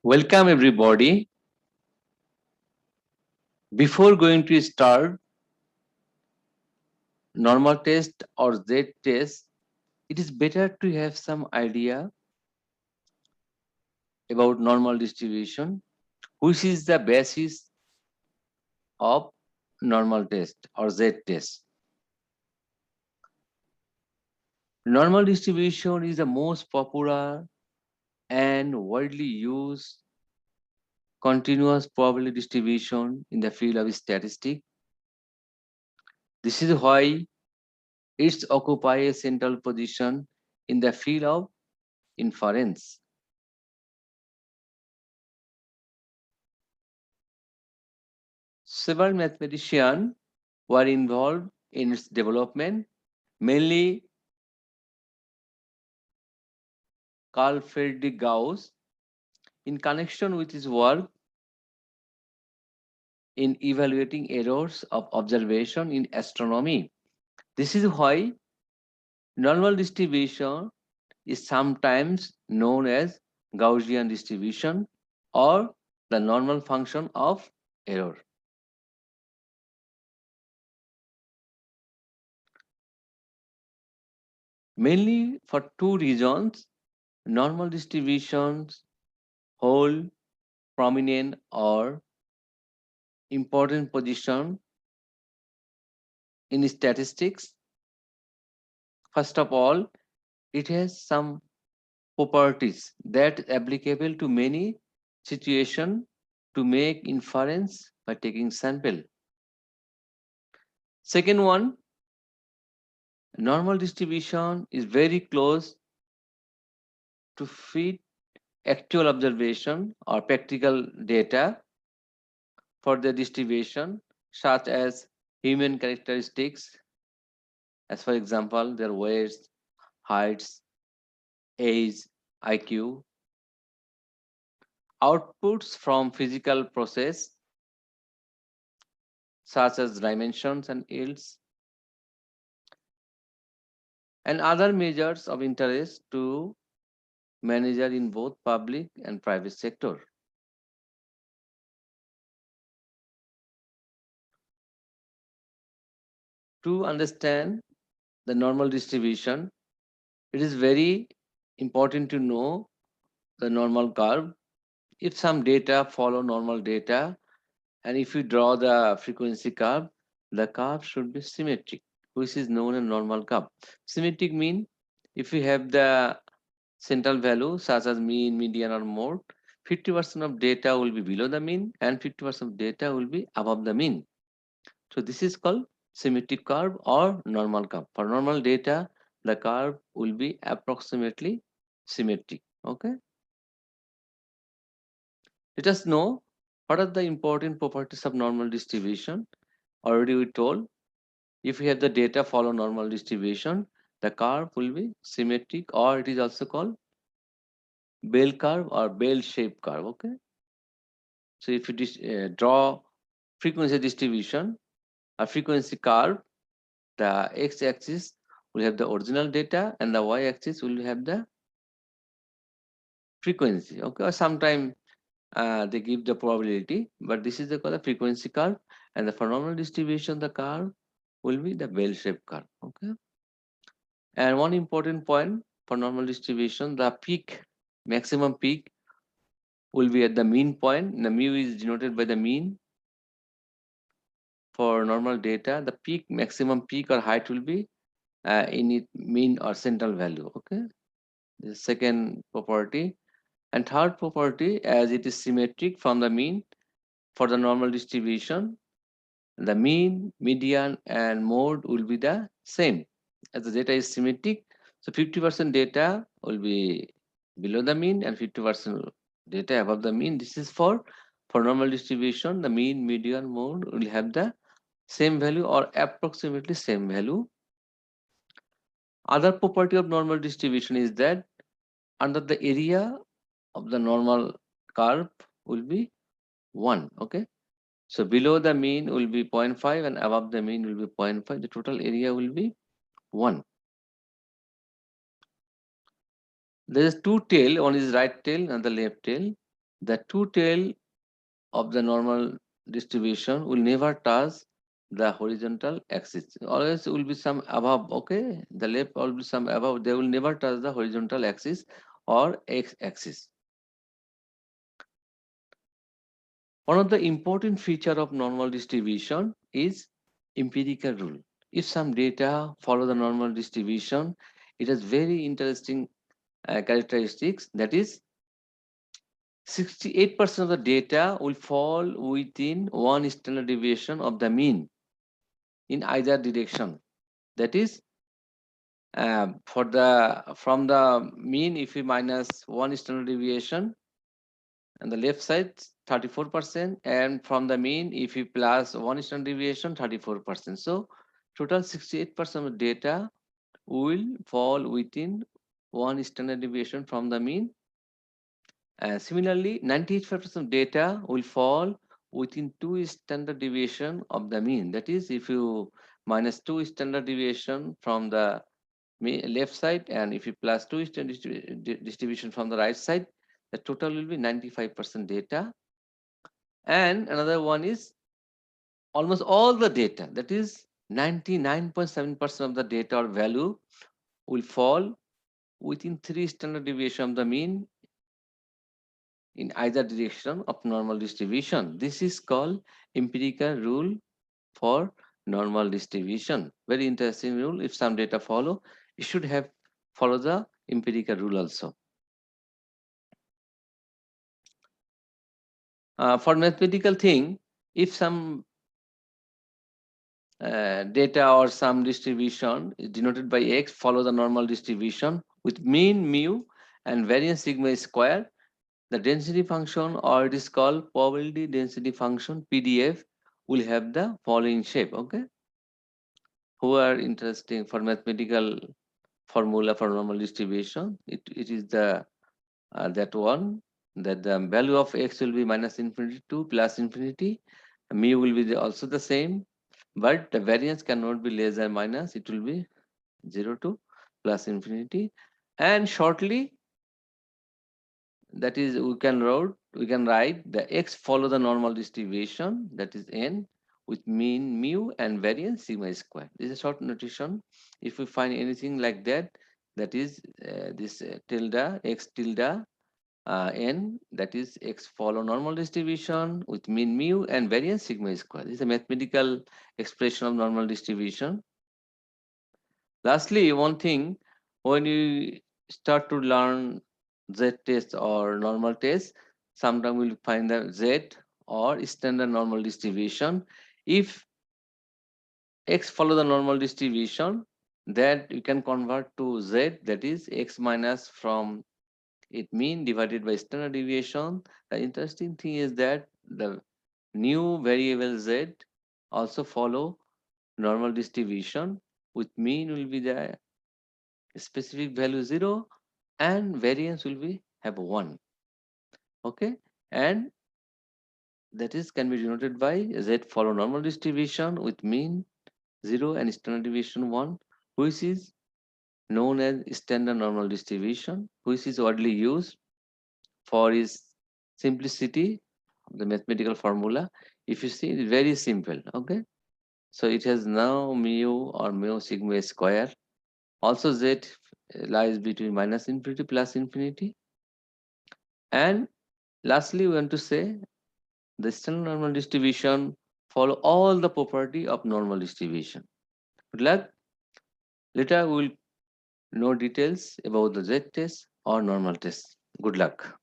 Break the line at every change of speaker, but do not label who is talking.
Welcome everybody. Before going to start normal test or Z test, it is better to have some idea about normal distribution, which is the basis of normal test or Z test. Normal distribution is the most popular and widely used continuous probability distribution in the field of statistics. This is why it occupies a central position in the field of inference. Several mathematicians were involved in its development, mainly Carl Friedrich Gauss, in connection with his work in evaluating errors of observation in astronomy. This is why normal distribution is sometimes known as Gaussian distribution or the normal function of error. Mainly for two reasons, normal distributions hold prominent or important position in statistics. First of all, it has some properties that applicable to many situations to make inference by taking sample. Second one, normal distribution is very close to fit actual observation or practical data for the distribution, such as human characteristics, as for example, their weights, heights, age, IQ, outputs from physical process such as dimensions and yields, and other measures of interest to manager in both public and private sector. To understand the normal distribution, it is very important to know the normal curve. If some data follow normal data, and if you draw the frequency curve, the curve should be symmetric, which is known as normal curve. Symmetric mean if you have the central value such as mean, median or mode, 50% of data will be below the mean and 50% of data will be above the mean. So this is called symmetric curve or normal curve. For normal data, the curve will be approximately symmetric. Okay. Let us know what are the important properties of normal distribution. Already we told if we have the data follow normal distribution, the curve will be symmetric or it is also called bell curve or bell shaped curve. Okay. So if you draw frequency distribution, a frequency curve, the x-axis will have the original data and the y-axis will have the frequency. Okay, or sometime they give the probability, but this is the called frequency curve, and the for normal distribution, the curve will be the bell-shaped curve. Okay, and one important point for normal distribution, the peak, maximum peak will be at the mean point. The mu is denoted by the mean. For normal data, the peak, maximum peak or height will be in it mean or central value. Okay, the second property. And third property, as it is symmetric from the mean for the normal distribution, the mean, median, and mode will be the same. As the data is symmetric, so 50% data will be below the mean and 50% data above the mean. This is for normal distribution, the mean, median, mode will have the same value or approximately same value. Other property of normal distribution is that under the area of the normal curve will be 1. Okay, so below the mean will be 0.5 and above the mean will be 0.5. The total area will be 1. There is two tail, one is right tail and the left tail. the two tail of the normal distribution will never touch the horizontal axis. Always will be some above, okay? The left will be some above. They will never touch the horizontal axis or x-axis. One of the important feature of normal distribution is empirical rule. If some data follow the normal distribution, it has very interesting characteristics. That is, 68% of the data will fall within one standard deviation of the mean in either direction. That is, for the from the mean, if we minus one standard deviation, and the left side 34%, and from the mean, if we plus one standard deviation, 34%. So total 68% of data will fall within one standard deviation from the mean. Similarly, 98% of data will fall within two standard deviation of the mean. That is, if you minus two standard deviation from the left side, and if you plus two standard distribution from the right side, the total will be 95% data. And another one is almost all the data, that is 99.7% of the data or value will fall within three standard deviation of the mean in either direction of normal distribution. This is called empirical rule for normal distribution. Very interesting rule. If some data follow, you should have follow the empirical rule also. For mathematical thing, if some data or some distribution is denoted by x follow the normal distribution with mean mu and variance sigma square, the density function, or it is called probability density function, PDF, will have the following shape. Okay, who are interested for mathematical formula for normal distribution, it is the that one, that the value of x will be minus infinity to plus infinity, mu will be also the same, but the variance cannot be less than minus, it will be 0 to plus infinity. And shortly, that is, we can write the x follow the normal distribution, that is n, with mean mu and variance sigma square. This is a short notation. If we find anything like that, that is this tilde x tilde n, that is x follow normal distribution with mean mu and variance sigma square. This is a mathematical expression of normal distribution. Lastly, one thing, when you start to learn z test or normal test, sometimes we'll find the z or standard normal distribution. If x follow the normal distribution, that you can convert to z, that is x minus from it mean divided by standard deviation. The interesting thing is that the new variable z also follow normal distribution with mean will be the specific value 0 and variance will be have 1. Okay, and that is can be denoted by z follow normal distribution with mean 0 and standard deviation 1, which is known as standard normal distribution, which is widely used for its simplicity of the mathematical formula. If you see, it's very simple. Okay, so it has now mu or mu sigma square. Also z lies between minus infinity plus infinity. And lastly, we want to say the standard normal distribution follow all the property of normal distribution. Good luck. Later we will know details about the z test or normal test. Good luck.